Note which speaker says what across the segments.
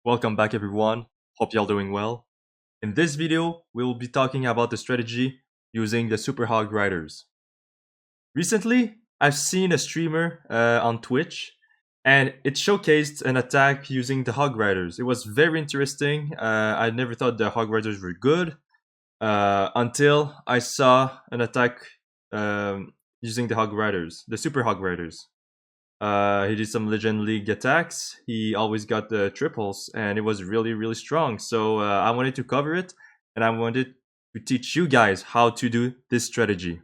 Speaker 1: Welcome back everyone, hope y'all doing well. In this video, we will be talking about the strategy using the Super Hog Riders. Recently, I've seen a streamer on Twitch and it showcased an attack using the Hog Riders. It was very interesting. I never thought the Hog Riders were good until I saw an attack using the Hog Riders, the Super Hog Riders. He did some Legend League attacks. He always got the triples, and it was really strong. So I wanted to cover it, and I wanted to teach you guys how to do this strategy.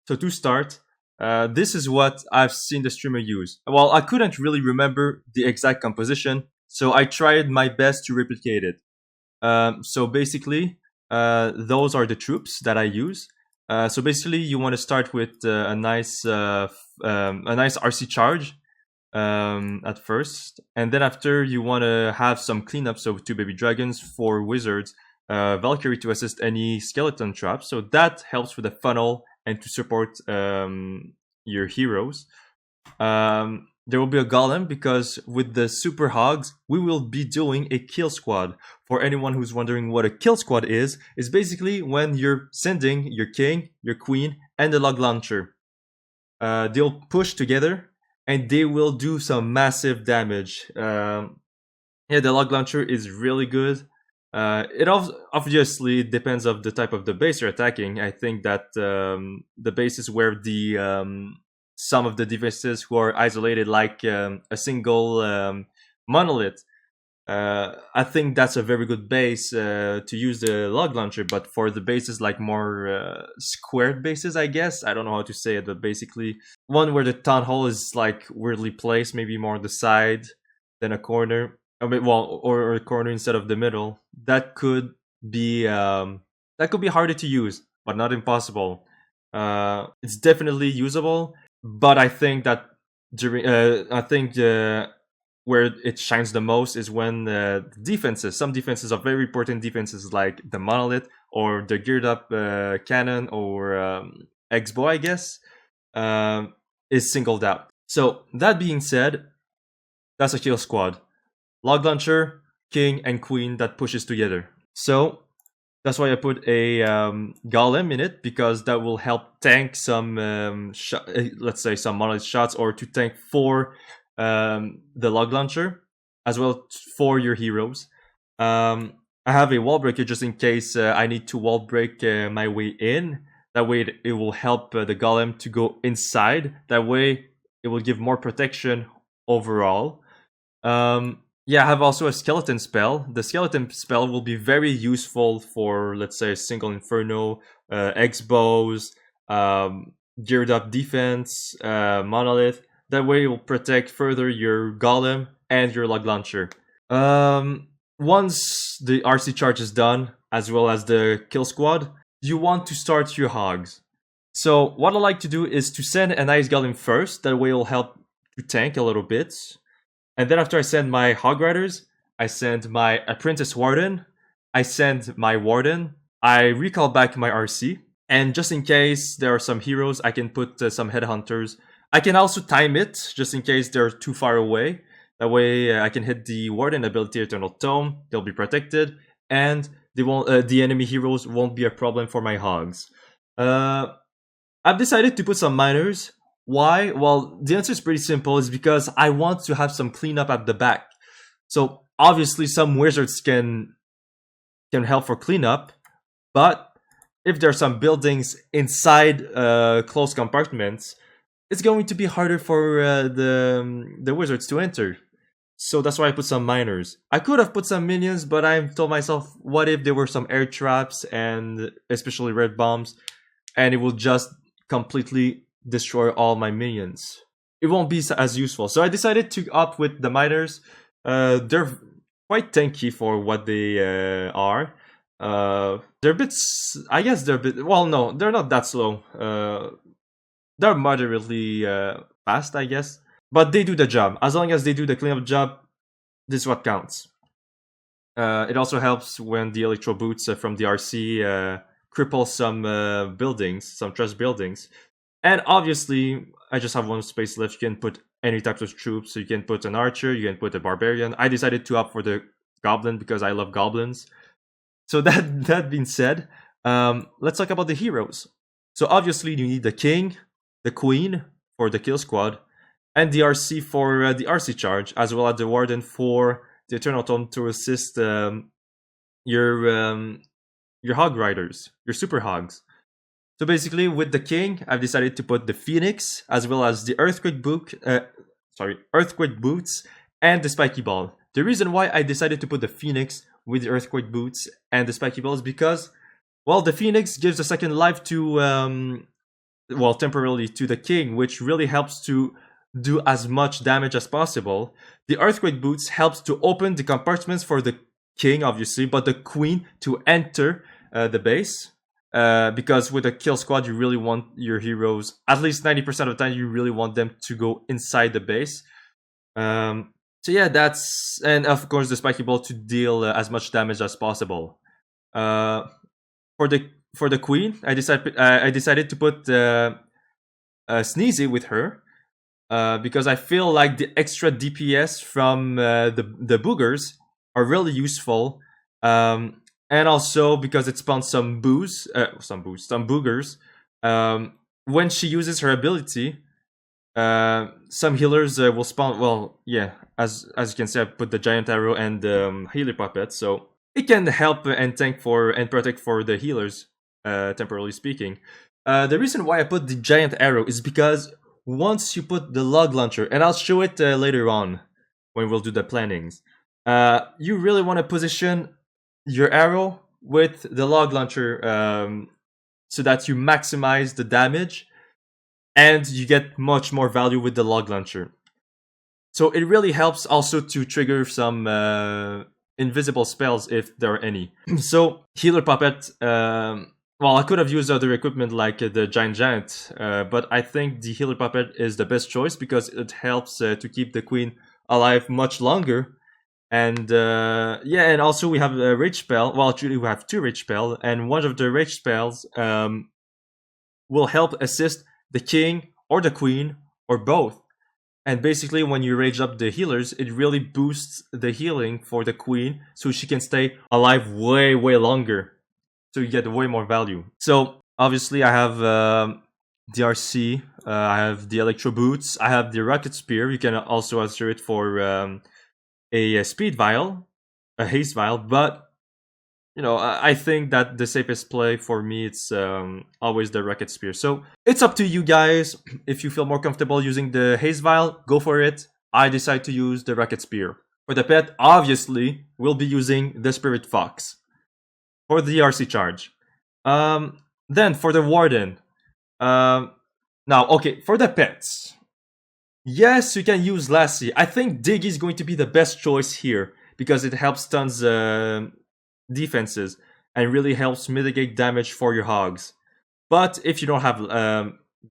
Speaker 1: So to start, this is what I've seen the streamer use. Well, I couldn't really remember the exact composition, so I tried my best to replicate it. So basically, those are the troops that I use. So basically, you want to start with a nice RC charge at first, and then after you want to have some cleanup. So 2 baby dragons, 4 wizards, Valkyrie to assist any skeleton traps. So that helps with the funnel and to support your heroes. There will be a golem because with the super hogs, we will be doing a kill squad. For anyone who's wondering what a kill squad is basically when you're sending your king, your queen, and the log launcher. They'll push together and they will do some massive damage. Yeah, the log launcher is really good. It obviously depends of the type of the base you're attacking. I think that the base is where the some of the defenses who are isolated, like a single monolith. I think that's a very good base to use the log launcher, but for the bases like more squared bases, I guess, I don't know how to say it, but basically one where the town hall is like weirdly placed, maybe more on the side than a corner, or a corner instead of the middle. That could be harder to use, but not impossible. It's definitely usable. But I think that where it shines the most is when some defenses are very important defenses, like the monolith or the geared up cannon or X-bow, I guess, is singled out. So that being said, that's a kill squad. Log launcher, king, and queen that pushes together. So that's why I put a golem in it, because that will help tank some, let's say, some monolith shots, or to tank for the log launcher, as well for your heroes. I have a wall breaker just in case I need to wall break my way in. That way it will help the golem to go inside. That way it will give more protection overall. Yeah, I have also a skeleton spell. The skeleton spell will be very useful for, let's say, single inferno, X-bows, geared up defense, monolith. That way it will protect further your golem and your log launcher. Once the RC charge is done, as well as the kill squad, you want to start your hogs. So what I like to do is to send a nice golem first. That way it will help to tank a little bit. And then after I send my Hog Riders, I send my Apprentice Warden, I send my Warden, I recall back my RC, and just in case there are some heroes, I can put some Headhunters. I can also time it, just in case they're too far away. That way I can hit the Warden ability Eternal Tome, they'll be protected, and they won't, the enemy heroes won't be a problem for my Hogs. I've decided to put some Miners. Why? Well, the answer is pretty simple. It's because I want to have some cleanup at the back. So obviously some wizards can help for cleanup, but if there are some buildings inside closed compartments, it's going to be harder for the wizards to enter. So that's why I put some miners. I could have put some minions, but I told myself, what if there were some air traps, and especially red bombs, and it will just completely destroy all my minions. It won't be as useful. So I decided to opt with the miners. They're quite tanky for what they are. They're a bit, I guess they're a bit, well, no, they're not that slow. They're moderately fast, I guess. But they do the job. As long as they do the cleanup job, this is what counts. It also helps when the electro boots from the RC cripple some buildings, some trust buildings. And obviously, I just have one space left. You can put any types of troops. So you can put an archer, you can put a barbarian. I decided to opt for the goblin because I love goblins. So that being said, let's talk about the heroes. So obviously you need the king, the queen for the kill squad, and the RC for the RC charge, as well as the warden for the eternal tome to assist your hog riders, your super hogs. So basically, with the king, I've decided to put the phoenix as well as the earthquake boots and the spiky ball. The reason why I decided to put the phoenix with the earthquake boots and the spiky ball is because, well, the phoenix gives a second life to, well, temporarily to the king, which really helps to do as much damage as possible. The earthquake boots helps to open the compartments for the king, obviously, but the queen to enter the base. Because with a kill squad, you really want your heroes, at least 90% of the time, you really want them to go inside the base. So yeah, that's, and of course the spiky ball to deal as much damage as possible. For the queen, I decided to put Sneezy with her. Because I feel like the extra DPS from the boogers are really useful. And also because it spawns some boogers. When she uses her ability, some healers will spawn. Well, yeah, as you can see, I put the giant arrow and healer puppet, so it can help and tank for and protect for the healers, temporarily speaking. The reason why I put the giant arrow is because once you put the log launcher, and I'll show it later on when we'll do the plannings, you really want to position your arrow with the log launcher so that you maximize the damage and you get much more value with the log launcher. So it really helps also to trigger some invisible spells if there are any. So healer puppet, well, I could have used other equipment like the giant, but I think the healer puppet is the best choice because it helps to keep the queen alive much longer. And yeah, and also we have a rage spell. Well, actually we have two rage spells, and one of the rage spells will help assist the king or the queen or both. And basically when you rage up the healers, it really boosts the healing for the queen so she can stay alive way longer. So you get way more value. So obviously I have DRC, I have the electro boots, I have the rocket spear. You can also answer it for a speed vial, a haste vial, but you know, I think that the safest play for me, it's always the rocket spear. So it's up to you guys. If you feel more comfortable using the haste vial, go for it. I decide to use the rocket spear. For the pet, obviously, we'll be using the spirit fox for the RC charge. Then for the warden, now okay, for the pets. Yes, you can use Lassie. I think Diggy is going to be the best choice here because it helps tons defenses and really helps mitigate damage for your hogs. But if you don't have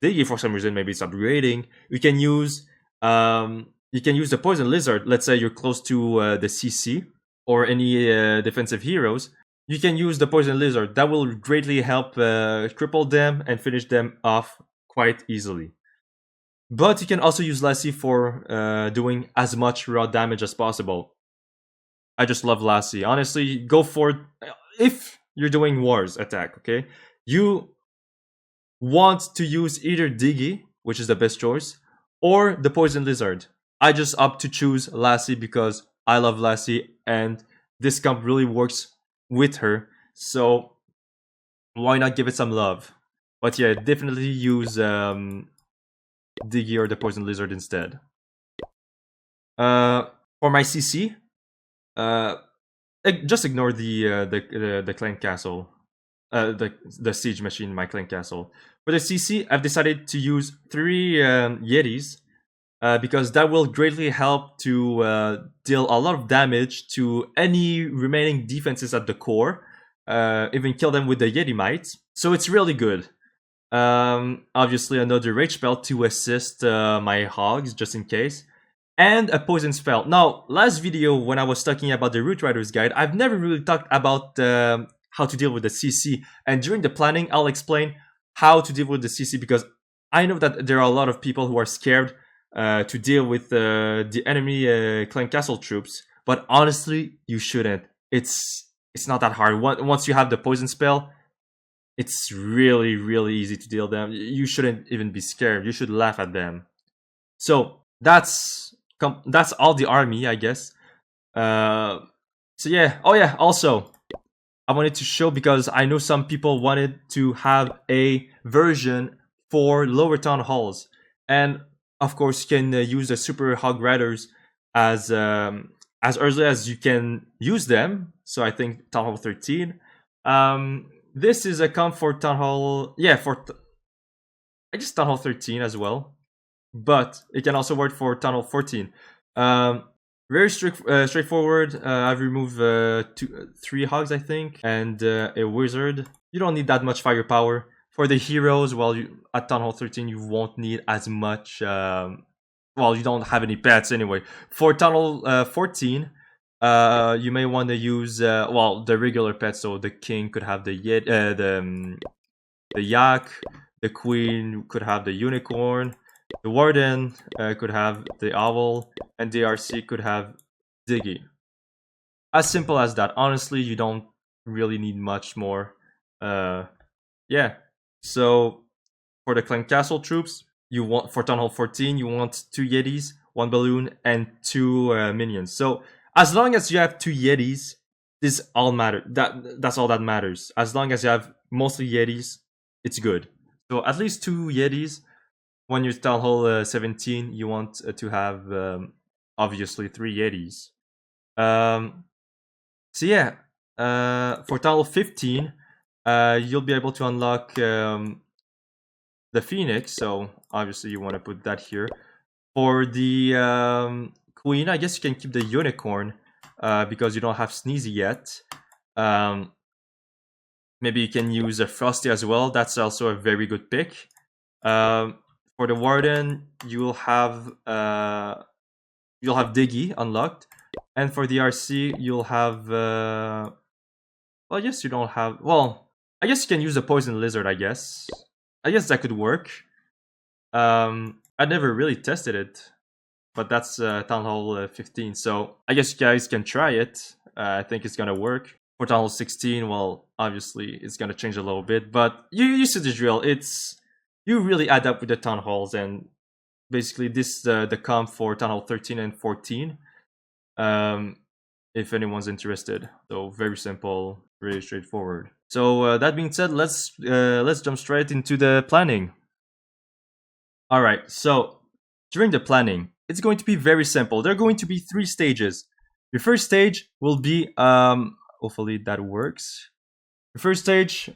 Speaker 1: Diggy for some reason, maybe it's upgrading, you can use the poison lizard. Let's say you're close to the CC or any defensive heroes. You can use the poison lizard. That will greatly help cripple them and finish them off quite easily. But you can also use Lassie for doing as much raw damage as possible. I just love Lassie. Honestly, go for it. If you're doing wars attack, okay? You want to use either Diggy, which is the best choice, or the Poison Lizard. I just opt to choose Lassie because I love Lassie and this comp really works with her. So why not give it some love? But yeah, definitely use Diggy or the Poison Lizard instead. For my CC, just ignore the clan castle, the siege machine in my clan castle. For the CC, I've decided to use 3 Yetis because that will greatly help to deal a lot of damage to any remaining defenses at the core, even kill them with the Yeti Might. So it's really good. Obviously another rage spell to assist my hogs just in case, and a poison spell. Now, last video when I was talking about the Root Riders guide, I've never really talked about how to deal with the CC, and during the planning I'll explain how to deal with the CC because I know that there are a lot of people who are scared to deal with the enemy clan castle troops. But honestly, you shouldn't. It's not that hard. Once you have the poison spell, it's really really easy to deal them. You shouldn't even be scared. You should laugh at them. So that's all the army, I guess. So yeah. Oh yeah. Also, I wanted to show because I know some people wanted to have a version for lower town halls, and of course you can use the Super Hog Riders as early as you can use them. So I think Town Hall 13. This is a comfort Town Hall, yeah, I guess Town Hall 13 as well, but it can also work for Town Hall 14. Very straightforward. I've removed three hogs, I think, and a wizard. You don't need that much firepower. For the heroes, well, at Town Hall 13, you won't need as much. Well, you don't have any pets anyway. For Town Hall 14, you may want to use well, the regular pets. So the king could have the yak, the queen could have the unicorn, the warden could have the owl, and the RC could have Diggy. As simple as that. Honestly, you don't really need much more. Yeah. So for the clan castle troops, you want for Town Hall 14, you want 2 Yetis, 1 balloon, and 2 minions. So as long as you have 2 Yetis, this all matters. That's all that matters. As long as you have mostly Yetis, it's good. So at least 2 Yetis. When you're Town Hall 17, you want to have obviously 3 Yetis. So yeah, for Town Hall 15, you'll be able to unlock the Phoenix. So obviously you want to put that here. For the Queen, I guess you can keep the Unicorn because you don't have Sneezy yet. Maybe you can use a Frosty as well. That's also a very good pick. For the Warden, you'll have Diggy unlocked, and for the RC, you'll have well, I guess you don't have. Well, I guess you can use the Poison Lizard. I guess that could work. I never really tested it, but that's Town Hall 15. So I guess you guys can try it. I think it's gonna work. For Town Hall 16, well, obviously it's gonna change a little bit, but you see the drill. You really add up with the town halls, and basically this the comp for Town Hall 13 and 14. If anyone's interested. So very simple, really straightforward. So that being said, let's jump straight into the planning. All right. So during the planning, it's going to be very simple. There are going to be 3 stages. Your first stage will be hopefully that works. The first stage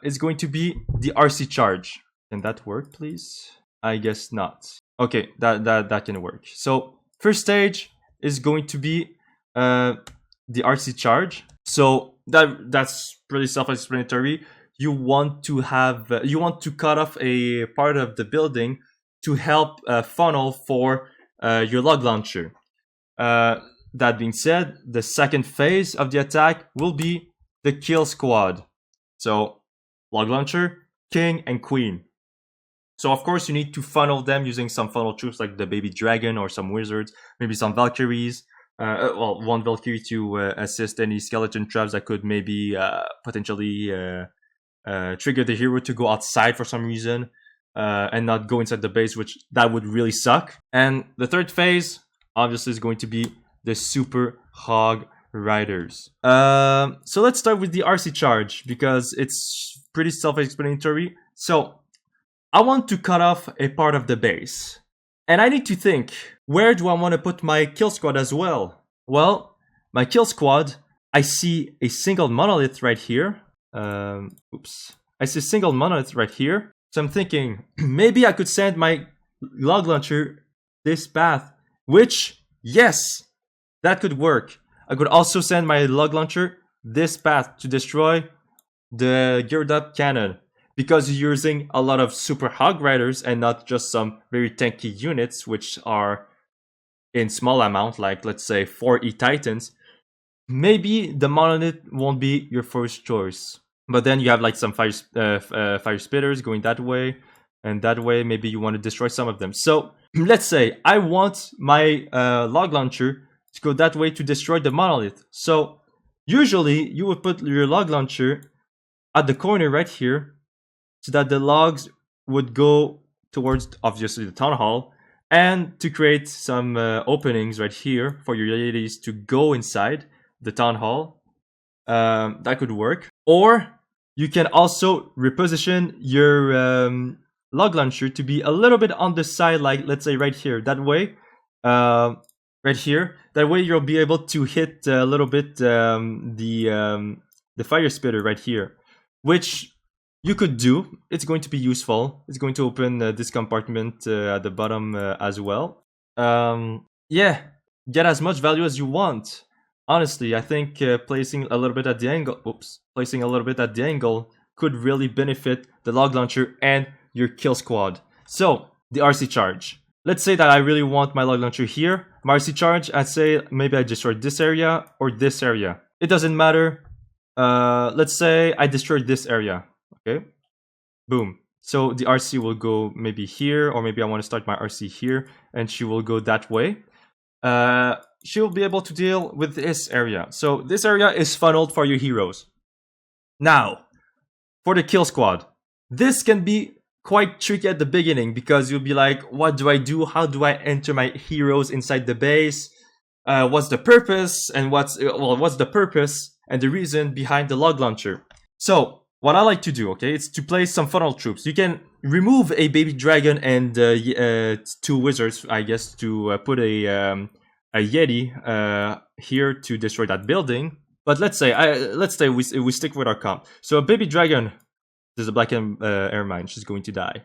Speaker 1: is going to be the RC charge. Can that work, please? I guess not. Okay, that can work. So first stage is going to be the RC charge. So that's pretty self-explanatory. You want to cut off a part of the building to help funnel for your log launcher. That being said, the second phase of the attack will be the kill squad. So log launcher, king, and queen. So of course you need to funnel them using some funnel troops like the baby dragon or some wizards, maybe some Valkyries. Well, 1 Valkyrie to assist any skeleton traps that could maybe potentially trigger the hero to go outside for some reason and not go inside the base, which that would really suck. And the third phase, obviously, is going to be the Super Hog Riders. So let's start with the RC charge because it's pretty self-explanatory. So I want to cut off a part of the base. And I need to think, where do I want to put my kill squad as well? Well, my kill squad, I see a single monolith right here. Oops. I see a single monolith right here. So I'm thinking, maybe I could send my log launcher this path. Which, yes, that could work. I could also send my log launcher this path to destroy the geared up cannon. Because you're using a lot of Super Hog Riders and not just some very tanky units, which are in small amount, like let's say 4 E-Titans, maybe the monolith won't be your first choice. But then you have like some fire spitters going that way, and that way maybe you want to destroy some of them. So let's say I want my log launcher to go that way to destroy the monolith. So usually you would put your log launcher at the corner right here so that the logs would go towards obviously the town hall, and to create some openings right here for your ladies to go inside the town hall. That could work. Or you can also reposition your log launcher to be a little bit on the side, like let's say right here. That way, right here. That way you'll be able to hit a little bit the fire spitter right here, which you could do. It's going to be useful. It's going to open this compartment at the bottom as well. Yeah, get as much value as you want. Honestly, I think placing a little bit at the angle, placing a little bit at the angle could really benefit the log launcher and your kill squad. So the RC charge. Let's say that I really want my log launcher here. My RC charge, I'd say maybe I destroyed this area or this area. It doesn't matter. Let's say I destroyed this area. Okay, boom. So the RC will go maybe here, or maybe I want to start my RC here, and she will go that way. She will be able to deal with this area. So this area is funneled for your heroes. Now, for the kill squad, this can be quite tricky at the beginning because you'll be like, what do I do? How do I enter my heroes inside the base? What's the purpose? And what's the purpose and the reason behind the log launcher? So what I like to do, okay, it's to place some funnel troops. You can remove a baby dragon and 2 wizards, I guess, to put a Yeti here to destroy that building. But let's say we stick with our comp. So a baby dragon, there's a black air mine. She's going to die.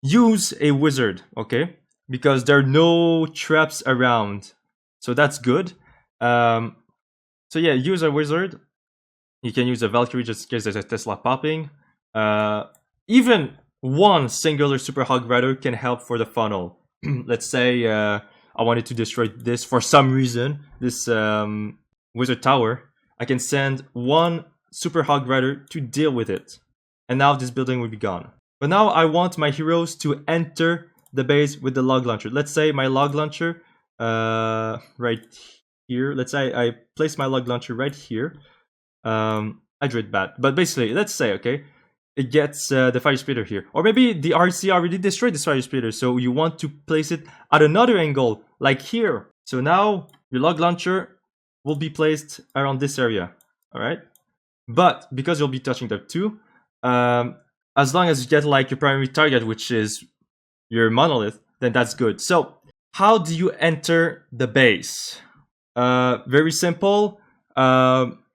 Speaker 1: Use a wizard, okay, because there are no traps around, so that's good. So yeah, use a wizard. You can use a Valkyrie just in case there's a Tesla popping. Even one singular Super Hog Rider can help for the funnel. Let's say I wanted to destroy this for some reason, this wizard tower. I can send one Super Hog Rider to deal with it. And now this building will be gone. But now I want my heroes to enter the base with the log launcher. Let's say my log launcher right here. Let's say I place my log launcher right here. I dread bad. But basically, let's say, okay, it gets the fire spitter here. Or maybe the RC already destroyed this fire spitter, so you want to place it at another angle, like here. So now your log launcher will be placed around this area, alright? But because you'll be touching that too, as long as you get like your primary target, which is your monolith, then that's good. So how do you enter the base? Very simple.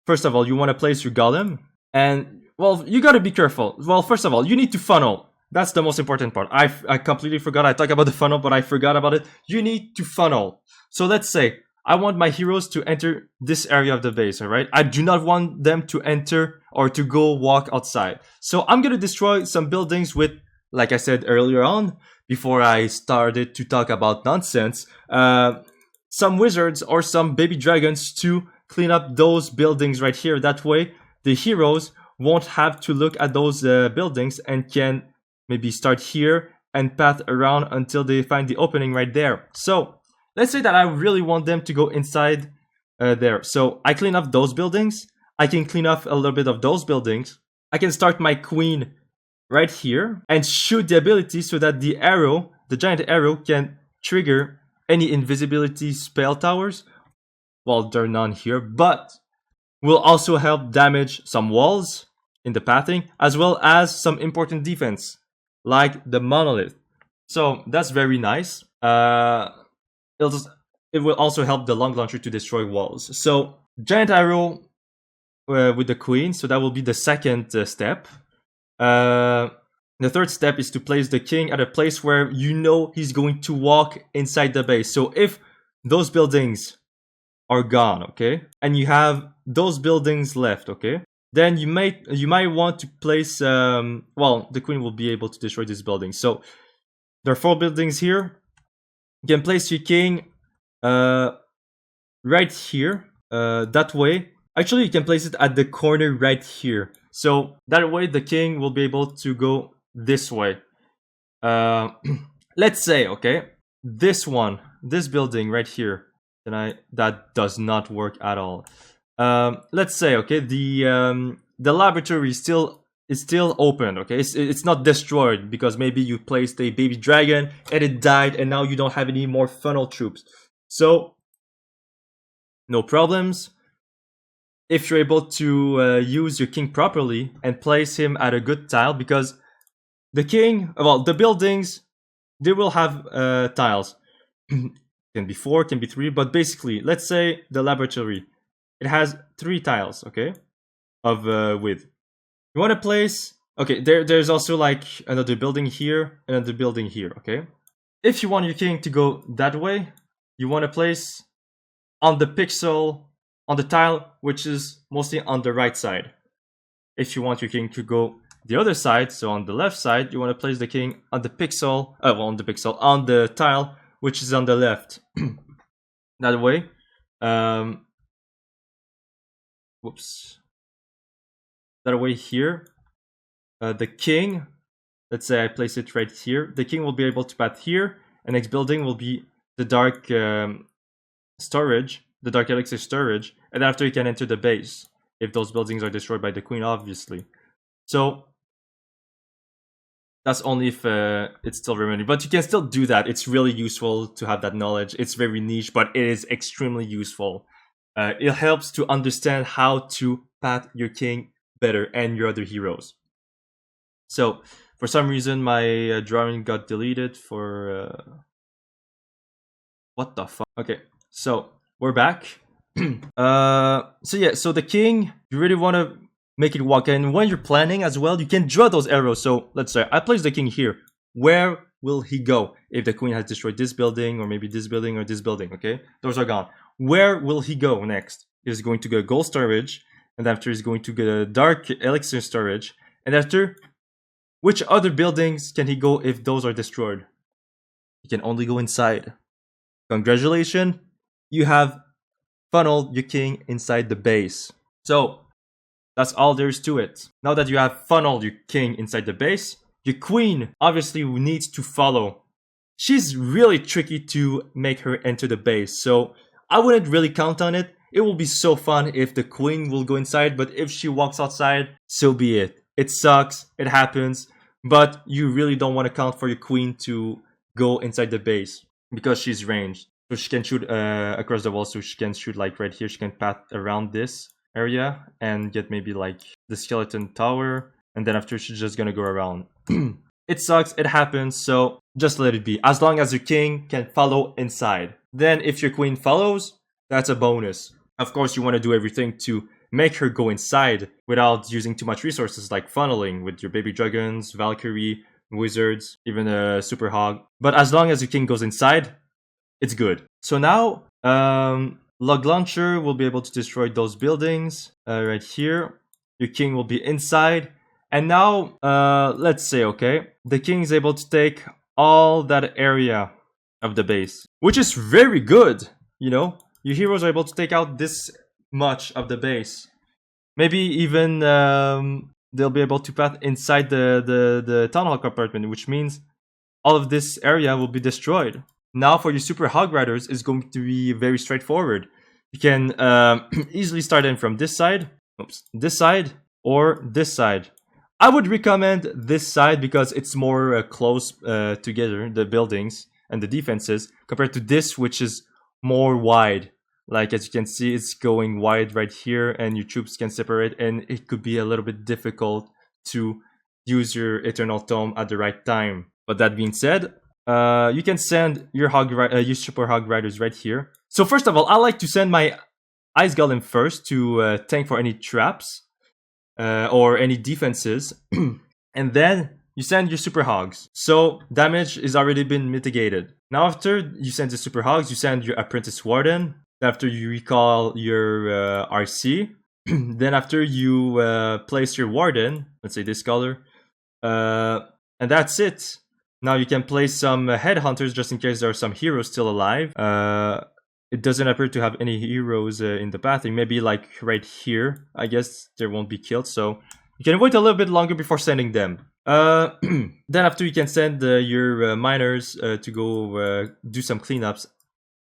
Speaker 1: First of all, you want to place your golem, and well, you got to be careful. Well, first of all, you need to funnel. That's the most important part. I completely forgot. I talked about the funnel, but I forgot about it. You need to funnel. So let's say I want my heroes to enter this area of the base, all right? I do not want them to enter or to go walk outside. So I'm going to destroy some buildings with, like I said earlier on, before I started to talk about nonsense, some wizards or some baby dragons to clean up those buildings right here. That way, the heroes won't have to look at those buildings and can maybe start here and path around until they find the opening right there. So let's say that I really want them to go inside there. So I clean up those buildings. I can clean up a little bit of those buildings. I can start my queen right here and shoot the ability so that the arrow, the giant arrow, can trigger any invisibility spell towers. Well, there are none here, but will also help damage some walls in the pathing, as well as some important defense, like the monolith. So that's very nice. It will also help the log launcher to destroy walls. So giant arrow with the queen, so that will be the second step. The third step is to place the king at a place where you know he's going to walk inside the base. So if those buildings are gone, okay, and you have those buildings left, okay, then you might want to place well, the queen will be able to destroy this building. So there are 4 buildings here. You can place your king right here. That way, actually, you can place it at the corner right here. So that way, the king will be able to go this way. let's say, okay, this building right here, that does not work at all. Let's say, okay, the laboratory is still open, okay, it's not destroyed because maybe you placed a baby dragon and it died and now you don't have any more funnel troops. So no problems if you're able to use your king properly and place him at a good tile, because the king, well, the buildings, they will have tiles. Can be 4, can be 3, but basically, let's say the laboratory, it has 3 tiles, okay, of width. You want to place, okay, there's also like another building here, another building here, okay. If you want your king to go that way, you want to place on the pixel, on the tile which is mostly on the right side. If you want your king to go the other side, so on the left side, you want to place the king on the pixel, on the tile which is on the left. That way, whoops. That way here, the king, let's say I place it right here, the king will be able to path here, and next building will be the dark storage, the dark elixir storage, and after you can enter the base, if those buildings are destroyed by the queen, obviously. So that's only if it's still remaining, but you can still do that. It's really useful to have that knowledge. It's very niche, but it is extremely useful. It helps to understand how to path your king better and your other heroes. So for some reason my drawing got deleted for what the fuck. Okay, so we're back. So yeah, so the king, you really want to make it walk, and when you're planning as well, you can draw those arrows. So let's say I place the king here. Where will he go if the queen has destroyed this building, or maybe this building, or this building? Okay, those are gone. Where will he go next? He's going to go gold storage, and after he's going to go dark elixir storage, and after, which other buildings can he go if those are destroyed? He can only go inside. Congratulations, you have funneled your king inside the base. So that's all there is to it. Now that you have funneled your king inside the base, your queen obviously needs to follow. She's really tricky to make her enter the base, so I wouldn't really count on it. It will be so fun if the queen will go inside, but if she walks outside, so be it. It sucks, it happens, but you really don't want to count for your queen to go inside the base because she's ranged. So she can shoot across the wall, so she can shoot like right here. She can path around this area and get maybe like the skeleton tower, and then after she's just gonna go around. It sucks, it happens, so just let it be. As long as your king can follow inside. Then if your queen follows, that's a bonus. Of course, you want to do everything to make her go inside without using too much resources, like funneling with your baby dragons, Valkyrie, wizards, even a super hog. But as long as your king goes inside, it's good. So now, Log Launcher will be able to destroy those buildings right here. Your king will be inside. And now, let's say, okay, the king is able to take all that area of the base, which is very good, you know? Your heroes are able to take out this much of the base. Maybe even they'll be able to path inside the town hall compartment, which means all of this area will be destroyed. Now for your Super Hog Riders, it's going to be very straightforward. You can easily start in from this side, this side, or this side. I would recommend this side because it's more close together, the buildings and the defenses, compared to this, which is more wide. Like as you can see, it's going wide right here, and your troops can separate, and it could be a little bit difficult to use your Eternal Tome at the right time. But that being said, you can send your Super Hog Riders right here. So first of all, I like to send my Ice Golem first to tank for any traps or any defenses, and then you send your Super Hogs. So damage is already been mitigated. Now after you send the Super Hogs, you send your Apprentice Warden. After you recall your RC, then after you place your Warden, let's say this color, and that's it. Now you can place some headhunters just in case there are some heroes still alive. It doesn't appear to have any heroes in the pathing. Maybe like right here, I guess they won't be killed. So you can wait a little bit longer before sending them. Then after you can send your miners to go do some cleanups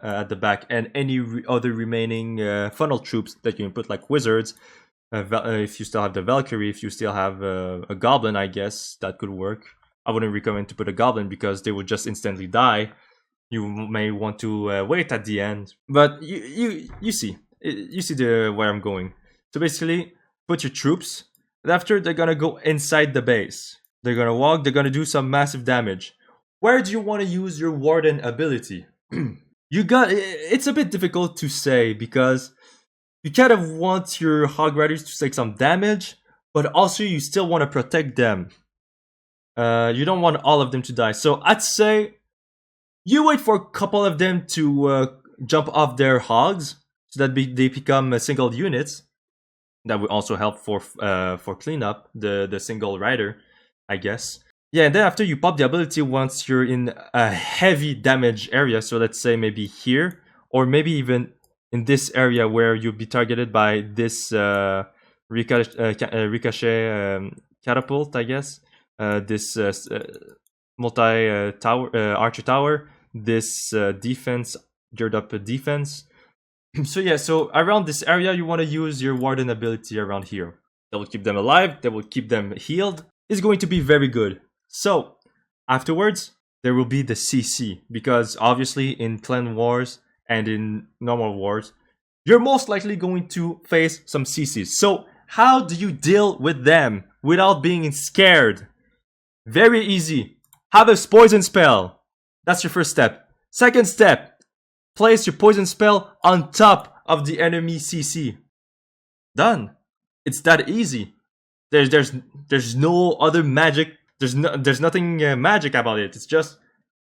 Speaker 1: at the back, and any other remaining funnel troops that you can put, like wizards. If you still have the Valkyrie, if you still have a goblin, I guess that could work. I wouldn't recommend to put a goblin because they would just instantly die. You may want to wait at the end, but you see where I'm going. So basically, put your troops. And after, they're gonna go inside the base. They're gonna walk. They're gonna do some massive damage. Where do you want to use your Warden ability? It's a bit difficult to say because you kind of want your Hog Riders to take some damage, but also you still want to protect them. You don't want all of them to die. So I'd say you wait for a couple of them to jump off their hogs so that they become single units. That would also help for cleanup, the single rider, I guess. Yeah, and then after you pop the ability once you're in a heavy damage area, so let's say maybe here, or maybe even in this area where you'll be targeted by this ricochet catapult, I guess, this multi-tower archer tower, this defense, geared up defense. So yeah, so around this area you want to use your Warden ability around here. That will keep them alive, that will keep them healed. It's going to be very good. So afterwards, there will be the CC, because obviously in clan wars and in normal wars, you're most likely going to face some CCs. So how do you deal with them without being scared? Very easy. Have a poison spell. That's your first step. Second step, place your poison spell on top of the enemy CC. Done. It's that easy. There's no other magic. There's nothing magic about it. It's just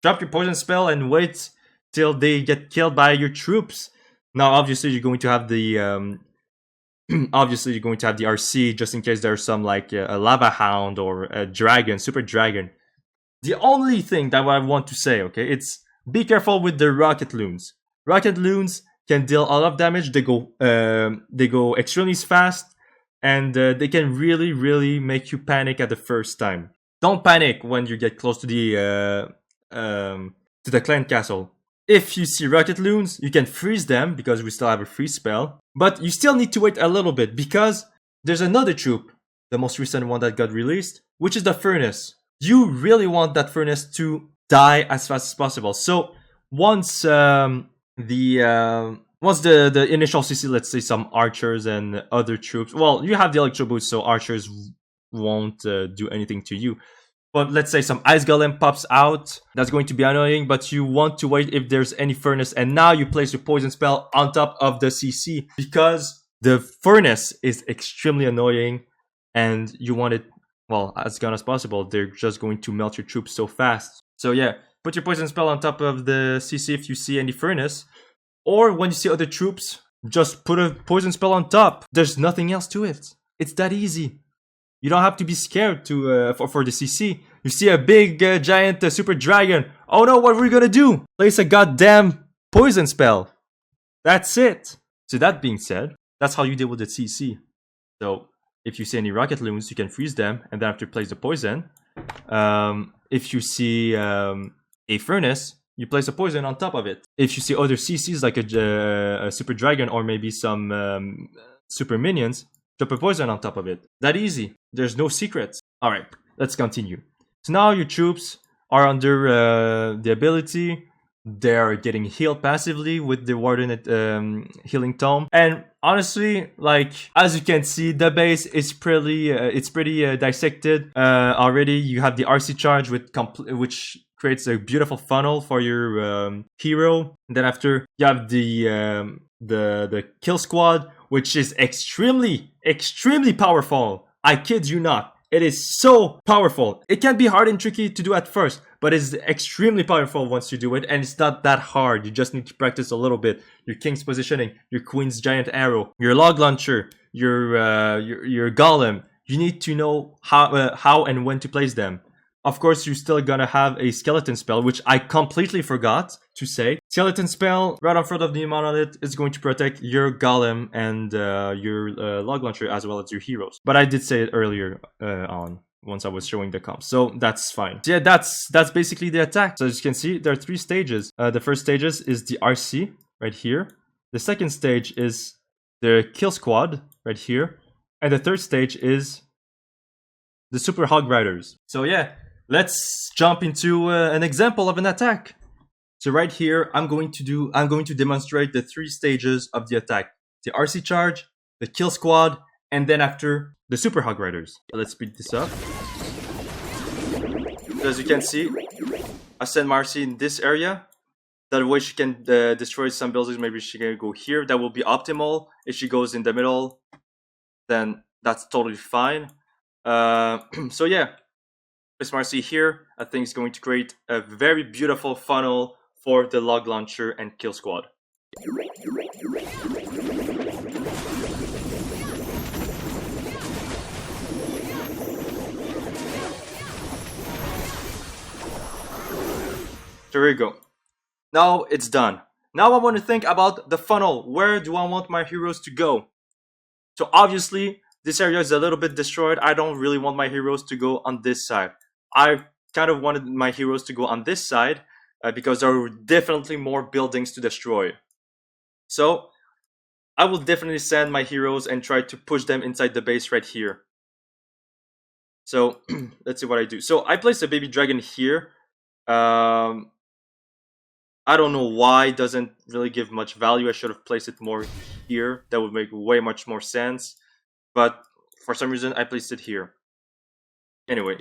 Speaker 1: drop your poison spell and wait till they get killed by your troops. Now, obviously, you're going to have the RC just in case there's some like a lava hound or a dragon, super dragon. The only thing that I want to say, okay, it's be careful with the rocket loons. Rocket loons can deal a lot of damage. They go extremely fast, and they can really make you panic at the first time. Don't panic when you get close to the clan castle. If you see rocket loons, you can freeze them because we still have a freeze spell. But you still need to wait a little bit because there's another troop, the most recent one that got released, which is the furnace. You really want that furnace to die as fast as possible. So once the initial CC, let's say some archers and other troops, well, you have the electro boost, so archers won't do anything to you. But let's say some ice golem pops out, that's going to be annoying, but you want to wait if there's any furnace, and now you place your poison spell on top of the CC because the furnace is extremely annoying and you want it, well, as gone as possible. They're just going to melt your troops so fast. So yeah, put your poison spell on top of the CC if you see any furnace, or when you see other troops, just put a poison spell on top. There's nothing else to it. It's that easy. You don't have to be scared to for the CC. You see a big giant super dragon. Oh no, what are we gonna do? Place a goddamn poison spell. That's it. So that being said, that's how you deal with the CC. So if you see any rocket loons, you can freeze them and then after place the poison. If you see a furnace, you place a poison on top of it. If you see other CCs like a super dragon or maybe some super minions, drop a poison on top of it. That easy. There's no secrets. Alright, let's continue. So now your troops are under the ability. They're getting healed passively with the Warden healing tome. And honestly, like, as you can see, the base is pretty dissected. Already you have the RC charge which creates a beautiful funnel for your hero. And then after you have the kill squad, which is extremely powerful. I kid you not. It is so powerful. It can be hard and tricky to do at first, but it's extremely powerful once you do it, and it's not that hard. You just need to practice a little bit. Your king's positioning, your queen's giant arrow, your log launcher, your golem. You need to know how and when to place them. Of course, you're still gonna have a skeleton spell, which I completely forgot to say. Skeleton spell right in front of the monolith is going to protect your golem and your log launcher as well as your heroes. But I did say it earlier on. once I was showing the comps. So that's fine. So yeah, that's basically the attack. So as you can see, there are 3 stages. The first stages is the RC right here. The second stage is the kill squad right here. And the third stage is the Super Hog Riders. So yeah, let's jump into an example of an attack. So right here, I'm going to demonstrate the 3 stages of the attack: the RC charge, the kill squad, and then after the Super Hog Riders. So let's speed this up. So as you can see, I send Marcy in this area. That way she can destroy some buildings. Maybe she can go here. That will be optimal. If she goes in the middle, then that's totally fine. So yeah, place Marcy here. I think it's going to create a very beautiful funnel for the log launcher and kill squad. There we go. Now it's done. Now I want to think about the funnel. Where do I want my heroes to go? So obviously, this area is a little bit destroyed. I don't really want my heroes to go on this side. I kind of wanted my heroes to go on this side because there are definitely more buildings to destroy. So I will definitely send my heroes and try to push them inside the base right here. So let's see what I do. So I placed a baby dragon here. I don't know why it doesn't really give much value. I should have placed it more here. That would make way much more sense. But for some reason, I placed it here. Anyway.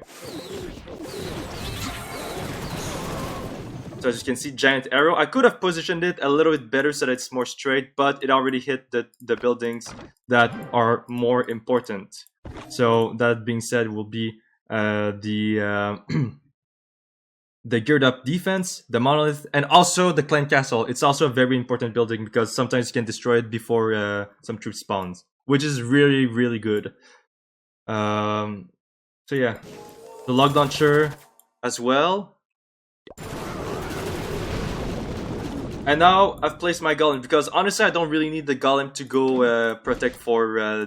Speaker 1: So as you can see, giant arrow. I could have positioned it a little bit better so that it's more straight, but it already hit the buildings that are more important. So that being said, will be the geared up defense, the monolith, and also the clan castle. It's also a very important building because sometimes you can destroy it before some troops spawns, which is really, really good. So yeah, the log launcher as well. And now I've placed my golem because honestly I don't really need the golem to go protect for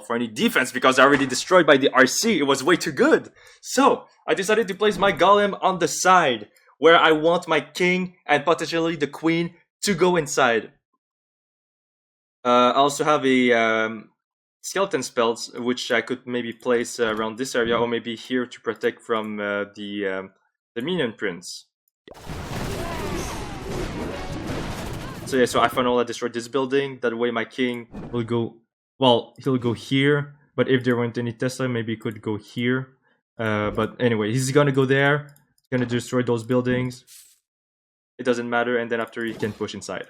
Speaker 1: for any defense because I already destroyed by the RC. It was way too good. So I decided to place my golem on the side where I want my king and potentially the queen to go inside. I also have a skeleton spells which I could maybe place around this area or maybe here to protect from the minion prince. So yeah, so I finally destroyed this building. That way my king will go, well, he'll go here. But if there weren't any Tesla, maybe he could go here. But anyway, he's gonna go there. He's gonna destroy those buildings. It doesn't matter. And then after he can push inside.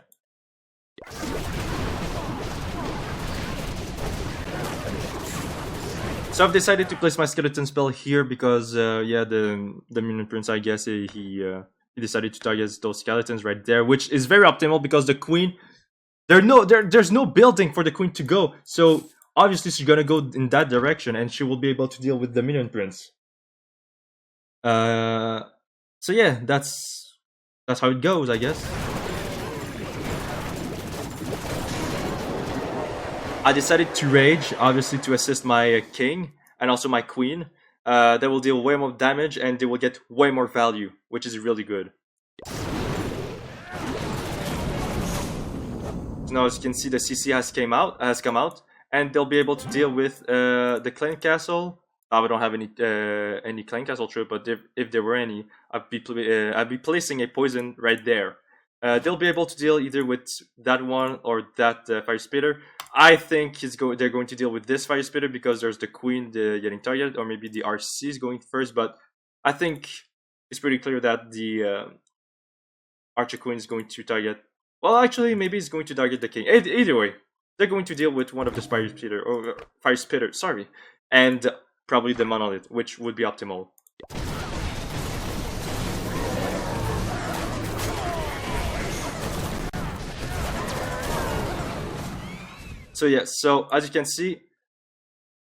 Speaker 1: So I've decided to place my skeleton spell here because, yeah, the minion prince, I guess, he decided to target those skeletons right there, which is very optimal because the queen, there's no building for the queen to go. So obviously she's gonna go in that direction, and she will be able to deal with the minion prince. So yeah, that's how it goes, I guess. I decided to rage, obviously, to assist my king and also my queen. They will deal way more damage and they will get way more value, which is really good. So now, as you can see, the CC has come out, and they'll be able to deal with the clan castle. We don't have any clan castle troop, but if there were any, I'd be placing a poison right there. They'll be able to deal either with that one or that fire spitter. I think they're going to deal with this fire spitter because there's the queen getting targeted, or maybe the RC is going first. But I think it's pretty clear that the archer queen is going to target. Well, actually, maybe it's going to target the king. Either way, they're going to deal with one of the fire spitter. Sorry, and probably the monolith, which would be optimal. So yes, so as you can see,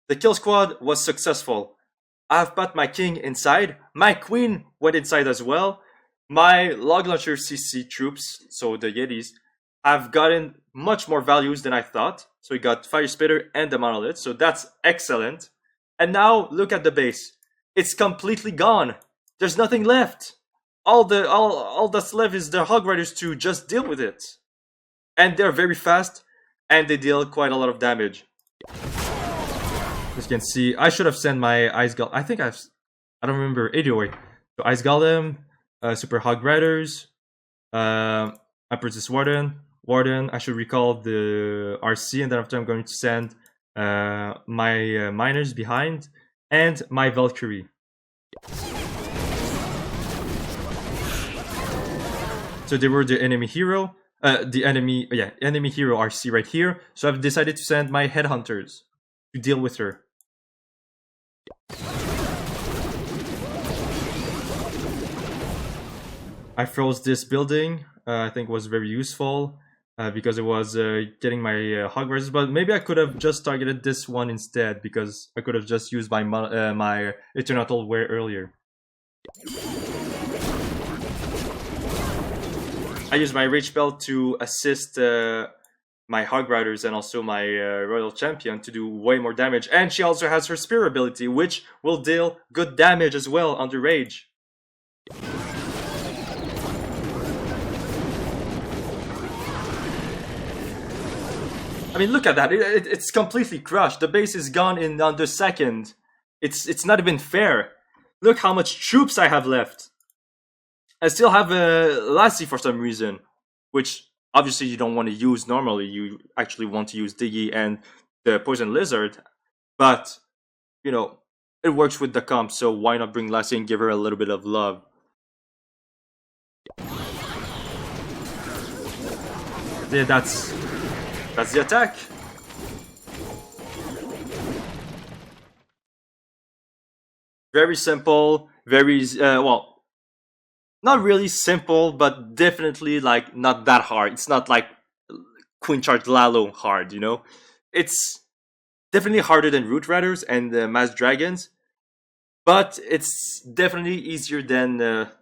Speaker 1: the kill squad was successful. I've put my king inside, my queen went inside as well. My log launcher CC troops, so the Yetis, have gotten much more values than I thought. So we got fire spitter and the monolith, so that's excellent. And now look at the base. It's completely gone. There's nothing left. All that's left is the Hog Riders to just deal with it. And they're very fast, and they deal quite a lot of damage. As you can see, I should have sent my Ice Golem. I don't remember. Anyway, so Ice Golem, Super Hog Riders, Apprentice Warden. I should recall the RC, and then after I'm going to send my miners behind and my Valkyrie. So they were the enemy hero, enemy hero RC right here. So I've decided to send my headhunters to deal with her. I froze this building. I think was very useful because it was getting my hog riders. But maybe I could have just targeted this one instead because I could have just used my my Eternal Wear earlier. I used my Rage Spell to assist my Hog Riders and also my Royal Champion to do way more damage. And she also has her Spear ability, which will deal good damage as well under Rage. I mean, look at that. It's completely crushed. The base is gone in under a second. It's not even fair. Look how much troops I have left. I still have a Lassie for some reason, which obviously you don't want to use normally. You actually want to use Diggy and the Poison Lizard, but you know it works with the comp. So why not bring Lassie and give her a little bit of love? Yeah, that's the attack. Very simple. Very well. Not really simple, but definitely like not that hard. It's not like Queen Charge Lalo hard, you know? It's definitely harder than Root Riders and Mass Dragons, but it's definitely easier than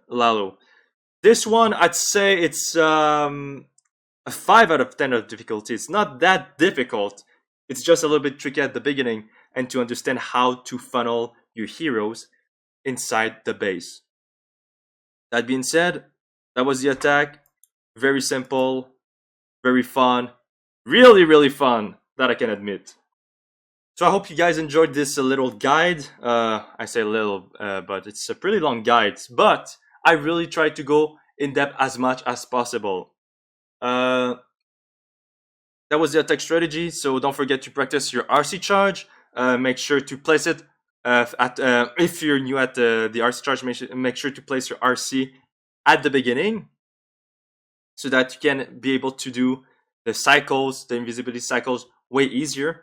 Speaker 1: Lalo. This one, I'd say it's a 5 out of 10 of difficulty. It's not that difficult. It's just a little bit tricky at the beginning and to understand how to funnel your heroes inside the base. That being said, that was the attack. Very simple, very fun, really fun, that I can admit. So I hope you guys enjoyed this little guide. I say little, but it's a pretty long guide. But I really tried to go in depth as much as possible. That was the attack strategy. So don't forget to practice your RC charge. Make sure to place it if you're new at the RC charge. Make sure to place your RC at the beginning, so that you can be able to do the cycles, the invisibility cycles, way easier.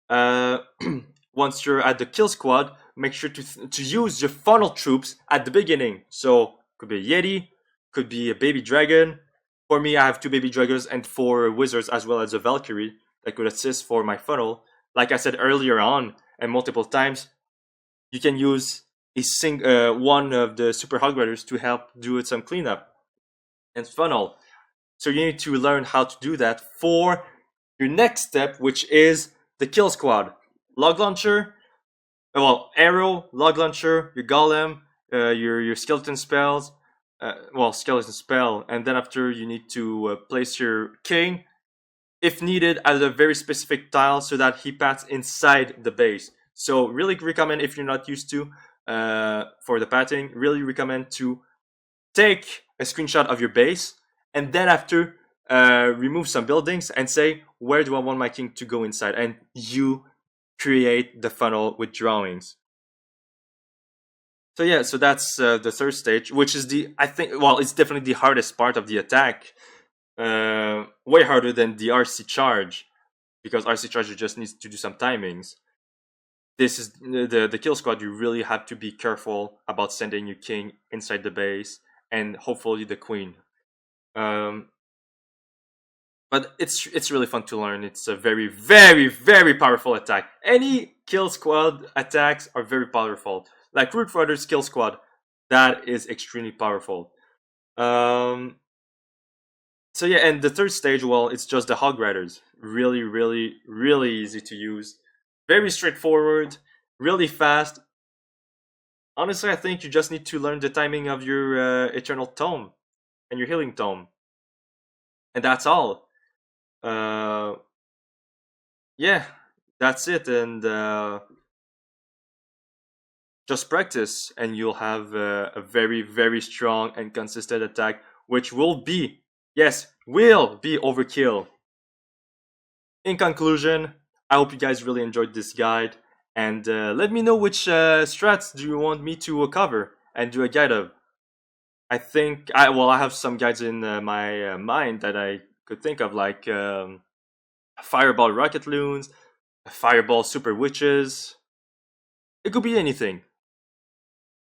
Speaker 1: Once you're at the kill squad, make sure to use your funnel troops at the beginning. So could be a Yeti, could be a baby dragon. For me, I have 2 baby dragons and 4 wizards, as well as a Valkyrie that could assist for my funnel. Like I said earlier on, and multiple times, you can use one of the Super Hog Riders to help do some cleanup and funnel. So you need to learn how to do that for your next step, which is the kill squad. Log launcher, arrow, log launcher, your golem, your skeleton spells, skeleton spell, and then after you need to place your king, if needed, at a very specific tile so that he paths inside the base. So really recommend, if you're not used to for the pathing, really recommend to take a screenshot of your base and then after remove some buildings and say, where do I want my king to go inside? And you create the funnel with drawings. So yeah, so that's the third stage, which is it's definitely the hardest part of the attack. Way harder than the RC charge, because RC charge just needs to do some timings. This is the kill squad. You really have to be careful about sending your king inside the base and hopefully the queen. But it's really fun to learn. It's a very powerful attack. Any kill squad attacks are very powerful. Like Root Riders kill squad, that is extremely powerful. So yeah, and the third stage, well, it's just the Hog Riders. Really easy to use. Very straightforward. really fast. Honestly, I think you just need to learn the timing of your Eternal Tome and your Healing Tome, and that's all. Uh, yeah, that's it. And just practice, and you'll have a very, very strong and consistent attack, which will be, yes, will be overkill. In conclusion, I hope you guys really enjoyed this guide, and let me know which strats do you want me to cover and do a guide of. I have some guides in my mind that I could think of, like Fireball Rocket Loons, Fireball Super Witches. It could be anything.